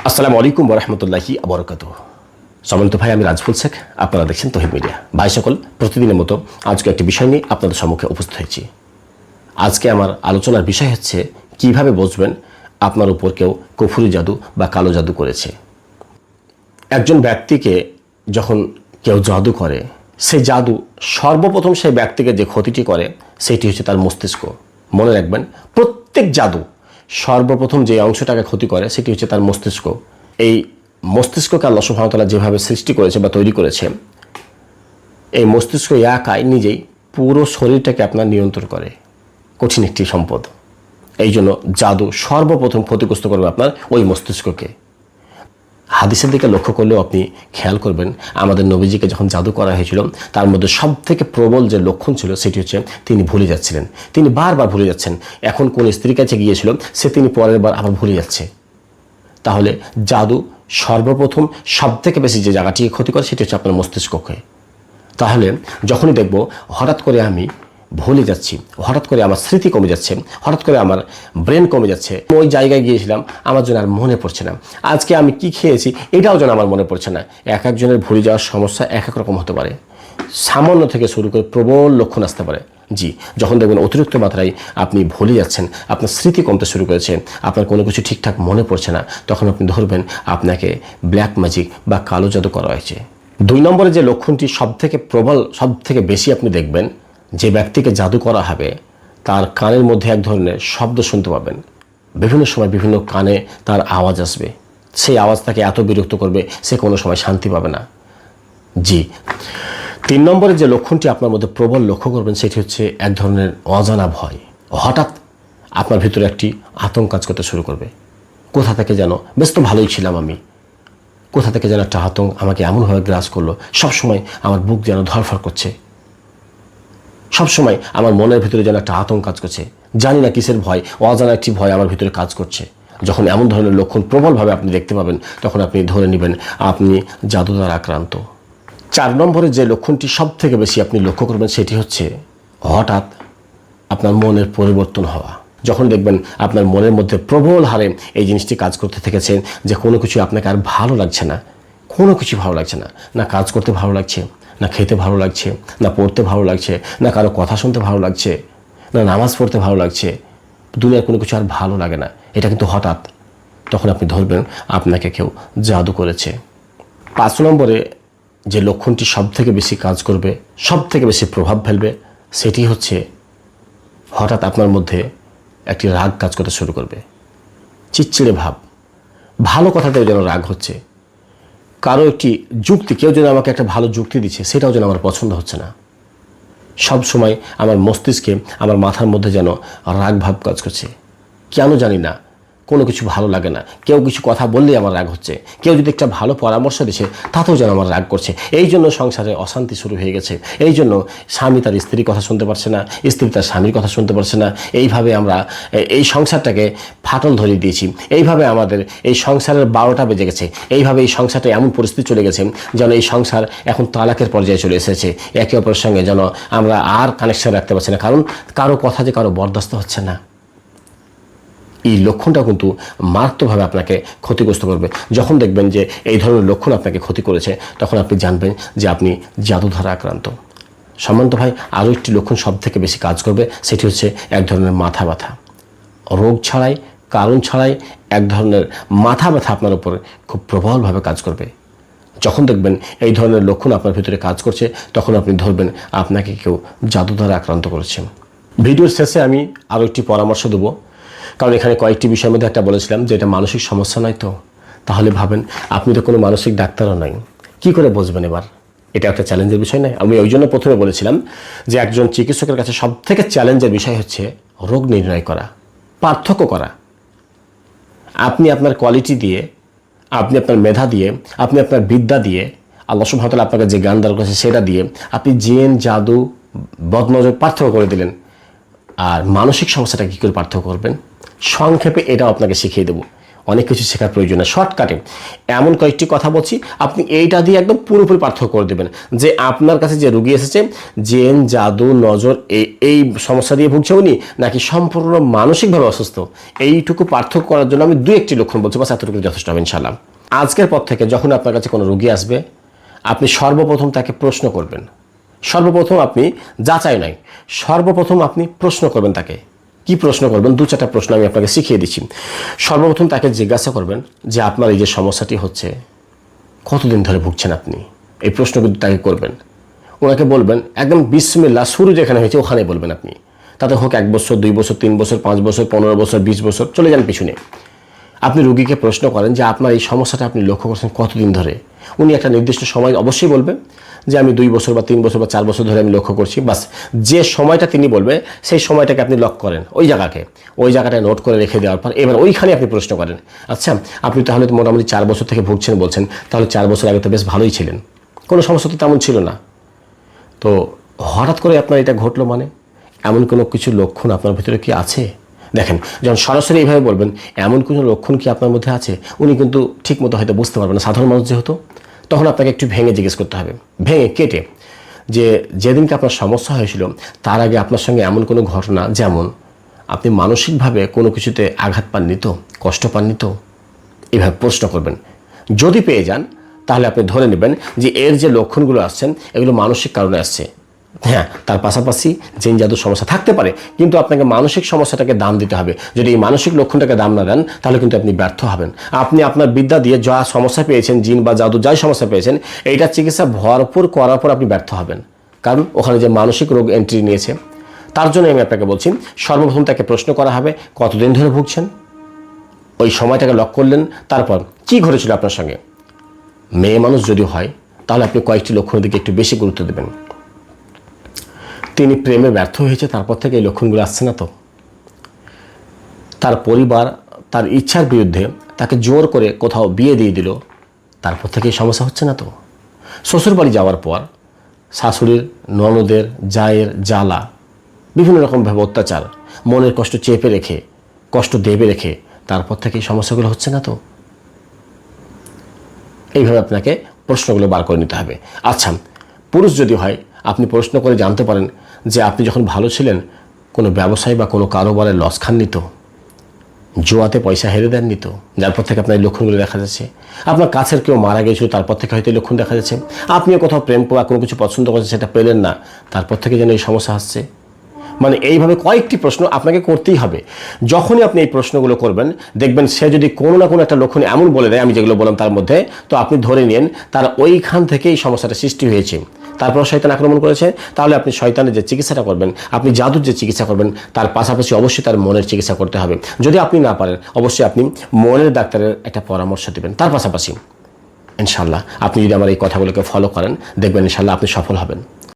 আসসালামু আলাইকুম ওরহমতুল্লাহি আবরকাতুহ। সম্মানিত ভাই, আমি রাজফুল শেখ, আপনারা দেখছেন তৌহিদ মিডিয়া। ভাই সকল, প্রতিদিনের মতো আজকে একটি বিষয় নিয়ে আপনাদের সম্মুখে উপস্থিত হয়েছি। আজকে আমার আলোচনার বিষয় হচ্ছে কিভাবে বুঝবেন আপনার উপর কেউ কুফরি জাদু বা কালো জাদু করেছে। একজন ব্যক্তিকে যখন কেউ জাদু করে, সেই জাদু সর্বপ্রথম সেই ব্যক্তিকে যে ক্ষতিটি করে সেটি হচ্ছে তার মস্তিষ্ক। মনে রাখবেন, প্রত্যেক জাদু সর্বপ্রথম যে অংশটাকে ক্ষতি করে সেটি হচ্ছে তার মস্তিষ্ক। এই মস্তিষ্ককে আল্লাহ সুবহানাহু ওয়া তাআলা যেভাবে সৃষ্টি করেছে বা তৈরি করেছে, এই মস্তিষ্ক একাই নিজেই পুরো শরীরটাকে আপনার নিয়ন্ত্রণ করে। কঠিন একটি সম্পদ। এই জন্য জাদু সর্বপ্রথম ক্ষতিগ্রস্ত করবে আপনার ওই মস্তিষ্ককে। হাদিসের দিকে লক্ষ্য করলেও আপনি খেয়াল করবেন, আমাদের নবীজিকে যখন জাদু করা হয়েছিল তার মধ্যে সব থেকে প্রবল যে লক্ষণ ছিল সেটি হচ্ছে তিনি ভুলে যাচ্ছিলেন। তিনি বারবার ভুলে যাচ্ছেন। এখন কোন স্ত্রীর কাছে গিয়েছিল সে তিনি পরের বার আবার ভুলে যাচ্ছে। তাহলে জাদু সর্বপ্রথম সব থেকে বেশি যে জায়গাটিকে ক্ষতি করে সেটি হচ্ছে আপনার মস্তিষ্ককে। তাহলে যখনই দেখব হঠাৎ করে আমি ভুলে যাচ্ছি, হঠাৎ করে আমার স্মৃতি কমে যাচ্ছে, হঠাৎ করে আমার ব্রেন কমে যাচ্ছে, ওই জায়গায় গিয়েছিলাম আমার জন্য আর মনে পড়ছে না, আজকে আমি কি খেয়েছি এটাও যেন আমার মনে পড়ছে না। এক একজনের ভুলে যাওয়ার সমস্যা এক এক রকম হতে পারে। সামান্য থেকে শুরু করে প্রবল লক্ষণ আসতে পারে। জি, যখন দেখবেন অতিরিক্ত মাত্রায় আপনি ভুলে যাচ্ছেন, আপনার স্মৃতি কমতে শুরু করেছে, আপনার কোনো কিছু ঠিকঠাক মনে পড়ছে না, তখন আপনি ধরবেন আপনাকে ব্ল্যাক ম্যাজিক বা কালো জাদু করা হয়েছে। 2 নম্বরে যে লক্ষণটি সব থেকে প্রবল, সব থেকে বেশি আপনি দেখবেন, যে ব্যক্তিকে জাদু করা হবে তার কানের মধ্যে এক ধরনের শব্দ শুনতে পাবেন। বিভিন্ন সময় বিভিন্ন কানে তার আওয়াজ আসবে। সেই আওয়াজ তাকে এত বিরক্ত করবে সে কোনো সময় শান্তি পাবে না। জি, 3 নম্বরে যে লক্ষণটি আপনার মধ্যে প্রবল লক্ষ্য করবেন সেটি হচ্ছে এক ধরনের অজানা ভয়। হঠাৎ আপনার ভিতরে একটি আতঙ্ক কাজ করতে শুরু করবে। কোথা থেকে যেন, বেশ তো ভালোই ছিলাম আমি, কোথা থেকে যেন একটা আতঙ্ক আমাকে এমনভাবে গ্রাস করলো, সবসময় আমার বুক যেন ধরফর করছে, সবসময় আমার মনের ভিতরে যেন একটা আতঙ্ক কাজ করছে, জানি না কিসের ভয়, অজানা একটি ভয় আমার ভিতরে কাজ করছে। যখন এমন ধরনের লক্ষণ প্রবলভাবে আপনি দেখতে পাবেন তখন আপনি ধরে নেবেন আপনি জাদু দ্বারা আক্রান্ত। 4 নম্বরে যে লক্ষণটি সব থেকে বেশি আপনি লক্ষ্য করবেন সেটি হচ্ছে হঠাৎ আপনার মনের পরিবর্তন হওয়া। যখন দেখবেন আপনার মনের মধ্যে প্রবল হারে এই জিনিসটি কাজ করতে থেকেছেন যে কোনো কিছু আপনাকে আর ভালো লাগছে না, কোনো কিছু ভালো লাগছে না, না কাজ করতে ভালো লাগছে, না খেতে ভালো লাগছে, না পড়তে ভালো লাগছে, না কারো কথা শুনতে ভালো লাগছে, না নামাজ পড়তে ভালো লাগছে, দুনিয়ার কোনো কিছু আর ভালো লাগে না। এটা কিন্তু হঠাৎ। তখন আপনি ধরবেন আপনাকে কেউ জাদু করেছে। 5 নম্বরে যে লক্ষণটি সব থেকে বেশি কাজ করবে, সব থেকে বেশি প্রভাব ফেলবে, সেটি হচ্ছে হঠাৎ আপনার মধ্যে একটি রাগ কাজ করতে শুরু করবে। চিড়চিড়ে ভাব, ভালো কথাতেও যেন রাগ হচ্ছে, কারো একটি যুক্তি, কেউ যেন আমাকে একটা ভালো যুক্তি দিচ্ছে সেটাও যেন আমার পছন্দ হচ্ছে না। সব সময় আমার মস্তিষ্কে, আমার মাথার মধ্যে যেন রাগ ভাব কাজ করছে। কেন জানি না, কোনো কিছু ভালো লাগে না। কেউ কিছু কথা বললেই আমার রাগ হচ্ছে, কেউ যদি একটা ভালো পরামর্শ দিচ্ছে তাতেও যেন আমার রাগ করছে। এই জন্য সংসারে অশান্তি শুরু হয়ে গেছে। এই জন্য স্বামী তার স্ত্রীর কথা শুনতে পারছে না, স্ত্রী তার স্বামীর কথা শুনতে পারছে না। এইভাবে আমরা এই সংসারটাকে ফাটল ধরিয়ে দিয়েছি। এইভাবে আমাদের এই সংসারের 12টা বেজে গেছে। এইভাবে এই সংসারটা এমন পরিস্থিতি চলে গেছে যেন এই সংসার এখন তালাকের পর্যায়ে চলে এসেছে। একে অপরের সঙ্গে যেন আমরা আর কানেকশন রাখতে পারছি না, কারণ কারো কথা যে কারো বরদাস্ত হচ্ছে না। এই লক্ষণটা কিন্তু মারাত্মকভাবে আপনাকে ক্ষতিগ্রস্ত করবে। যখন দেখবেন যে এই ধরনের লক্ষণ আপনাকে ক্ষতি করেছে তখন আপনি জানবেন যে আপনি জাদু দ্বারা আক্রান্ত। সম্মানিত ভাই, আরও একটি লক্ষণ সব থেকে বেশি কাজ করবে, সেটি হচ্ছে এক ধরনের মাথা ব্যথা। রোগ ছাড়াই, কারণ ছাড়াই এক ধরনের মাথা ব্যথা আপনার উপর খুব প্রবলভাবে কাজ করবে। যখন দেখবেন এই ধরনের লক্ষণ আপনার ভিতরে কাজ করছে তখন আপনি ধরবেন আপনাকে কেউ জাদু দ্বারা আক্রান্ত করেছে। ভিডিওর শেষে আমি আরও একটি পরামর্শ দেবো, কারণ এখানে কয়েকটি বিষয়ের মধ্যে একটা বলেছিলাম যে এটা মানসিক সমস্যা নয়। তো তাহলে ভাবেন আপনি তো কোনো মানসিক ডাক্তারও নাই, কি করে বুঝবেন এবার? এটা একটা চ্যালেঞ্জের বিষয় নয়? আমি ওই জন্য প্রথমে বলেছিলাম যে একজন চিকিৎসকের কাছে সব থেকে চ্যালেঞ্জের বিষয় হচ্ছে রোগ নির্ণয় করা, পার্থক্য করা। আপনি আপনার কোয়ালিটি দিয়ে, আপনি আপনার মেধা দিয়ে, আপনি আপনার বিদ্যা দিয়ে, আল্লাহ সুবহানাহু ওয়া তাআলা আপনাকে যে জ্ঞান দান করেছে সেটা দিয়ে আপনি জিন, জাদু, বদনজর পার্থক্য করে দিলেন। আর মানসিক সমস্যাটা কী করে পার্থক্য করবেন? সংক্ষেপে এটাও আপনাকে শিখিয়ে দেব। অনেক কিছু শেখার প্রয়োজন নেই। শর্টকাটে এমন কয়েকটি কথা বলছি, আপনি এইটা দিয়ে একদম পুরোপুরি পার্থক্য করে দেবেন যে আপনার কাছে যে রুগী এসেছে জেন, জাদু, নজর এই সমস্যা দিয়ে ভুগছে উনি, নাকি সম্পূর্ণ মানসিকভাবে অসুস্থ। এইটুকু পার্থক্য করার জন্য আমি 2-1টি লক্ষণ বলছি, বাস এতটুকু যথেষ্ট হবে ইনশাআল্লাহ। আজকের পর থেকে যখন আপনার কাছে কোনো রুগী আসবে, আপনি সর্বপ্রথম তাকে প্রশ্ন করবেন। সর্বপ্রথম আপনি যাচাই নয়, সর্বপ্রথম আপনি প্রশ্ন করবেন তাকে। কি প্রশ্ন করবেন? 2-4টা প্রশ্ন আমি আপনাকে শিখিয়ে দিচ্ছি। সর্বপ্রথম তাকে জিজ্ঞাসা করবেন যে আপনার এই যে সমস্যাটি হচ্ছে কতদিন ধরে ভুগছেন আপনি। এই প্রশ্ন কিন্তু তাকে করবেন। ওনাকে বলবেন একদম বিসমিল্লাহ, শুরু যেখানে হয়েছে ওখানে বলবেন আপনি। তাতে হোক 1 বছর, 2 বছর, 3 বছর, 5 বছর, 15 বছর, 20 বছর, চলে যান পিছনে। আপনি রুগীকে প্রশ্ন করেন যে আপনার এই সমস্যাটা আপনি লক্ষ্য করছেন কতদিন ধরে। উনি একটা নির্দিষ্ট সময় অবশ্যই বলবেন যে আমি 2 বছর বা 3 বছর বা 4 বছর ধরে আমি লক্ষ্য করছি। বাস যে সময়টা তিনি বলবে সেই সময়টাকে আপনি লক করেন, ওই জায়গাটায় নোট করে রেখে দেওয়ার পর এবার ওইখানে আপনি প্রশ্ন করেন, আচ্ছা আপনি তাহলে তো মোটামুটি 4 বছর থেকে ভুগছেন বলছেন, তাহলে 4 বছর আগে তো বেশ ভালোই ছিলেন, কোনো সমস্যা তো তেমন ছিল না, তো হঠাৎ করে আপনার এটা ঘটলো মানে এমন কোনো কিছু লক্ষণ আপনার ভিতরে কি আছে? দেখেন, যখন সরাসরি এইভাবে বলবেন এমন কোনো লক্ষণ কি আপনার মধ্যে আছে, উনি কিন্তু ঠিক মতো হয়তো বুঝতে পারবেন না, সাধারণ মানুষ যেহেতু। তখন আপনাকে একটু ভেঙে জিজ্ঞেস করতে হবে, ভেঙে কেটে, যে যেদিনকে আপনার সমস্যা হয়েছিল তার আগে আপনার সঙ্গে এমন কোনো ঘটনা, যেমন আপনি মানসিকভাবে কোনো কিছুতে আঘাত পাননি তো, কষ্ট পাননি তো, এইভাবে প্রশ্ন করবেন। যদি পেয়ে যান তাহলে আপনি ধরে নেবেন যে এর যে লক্ষণগুলো আসছেন এগুলো মানসিক কারণে আসছে। হ্যাঁ, তার পাশাপাশি জিন জাদুর সমস্যা থাকতে পারে, কিন্তু আপনাকে মানসিক সমস্যাটাকে দাম দিতে হবে। যদি এই মানসিক লক্ষণটাকে দাম না দেন তাহলে কিন্তু আপনি ব্যর্থ হবেন। আপনি আপনার বিদ্যা দিয়ে যা সমস্যা পেয়েছেন, জিন বা জাদু যাই সমস্যা পেয়েছেন, এইটার চিকিৎসা ভরপুর করার পর আপনি ব্যর্থ হবেন, কারণ ওখানে যে মানসিক রোগ এন্ট্রি নিয়েছে। তার জন্য আমি আপনাকে বলছি, সর্বপ্রথম তাকে প্রশ্ন করা হবে কতদিন ধরে ভুগছেন, ওই সময়টাকে লক করলেন। তারপর কি ঘটেছিল আপনার সঙ্গে। মেয়ে মানুষ যদি হয় তাহলে আপনি কয়েকটি লক্ষণের দিকে একটু বেশি গুরুত্ব দেবেন। তিনি প্রেমে ব্যর্থ হয়েছে, তারপর থেকে এই লক্ষণগুলো আসছে না তো। তার পরিবার তার ইচ্ছার বিরুদ্ধে তাকে জোর করে কোথাও বিয়ে দিয়ে দিল, তারপর থেকে এই সমস্যা হচ্ছে না তো। শ্বশুরবাড়ি যাওয়ার পর শাশুড়ির, ননদের, জায়ের জ্বালা, বিভিন্ন রকমভাবে অত্যাচার, মনের কষ্ট চেপে রেখে, কষ্ট দেবে রেখে, তারপর থেকে এই সমস্যাগুলো হচ্ছে না তো। এইভাবে আপনাকে প্রশ্নগুলো বার করে নিতে হবে। আচ্ছা, পুরুষ যদি হয়, আপনি প্রশ্ন করে জানতে পারেন যে আপনি যখন ভালো ছিলেন কোনো ব্যবসায় বা কোনো কারোবারে লস খাননি তো, জুয়াতে পয়সা হেরে দেননি তো, যার পর থেকে আপনার এই লক্ষণগুলো দেখা যাচ্ছে। আপনার কাছের কেউ মারা গিয়েছিল, তারপর থেকে হয়তো এই লক্ষণ দেখা যাচ্ছে। আপনিও কোথাও প্রেম বা কোনো কিছু পছন্দ করছেন, সেটা পেলেন না, তারপর থেকে যেন এই সমস্যা আসছে। মানে এইভাবে কয়েকটি প্রশ্ন আপনাকে করতেই হবে। যখনই আপনি এই প্রশ্নগুলো করবেন, দেখবেন সে যদি কোনো না কোনো একটা লক্ষণ এমন বলে দেয়, আমি যেগুলো বললাম তার মধ্যে, তো আপনি ধরে নিন তার ওইখান থেকে এই সমস্যাটা সৃষ্টি হয়েছে। তারপর শয়তান আক্রমণ করেছে, তাহলে আপনি শয়তানের যে চিকিৎসাটা করবেন, আপনি জাদুর যে চিকিৎসা করবেন, তার পাশাপাশি অবশ্যই তার মনের চিকিৎসা করতে হবে। যদি আপনি না পারেন, অবশ্যই আপনি মনের ডাক্তারের একটা পরামর্শ দেবেন। তার পাশাপাশি ইনশাল্লাহ আপনি যদি আমার এই কথাগুলোকে ফলো করেন, দেখবেন ইনশাল্লাহ আপনি সফল হবেন।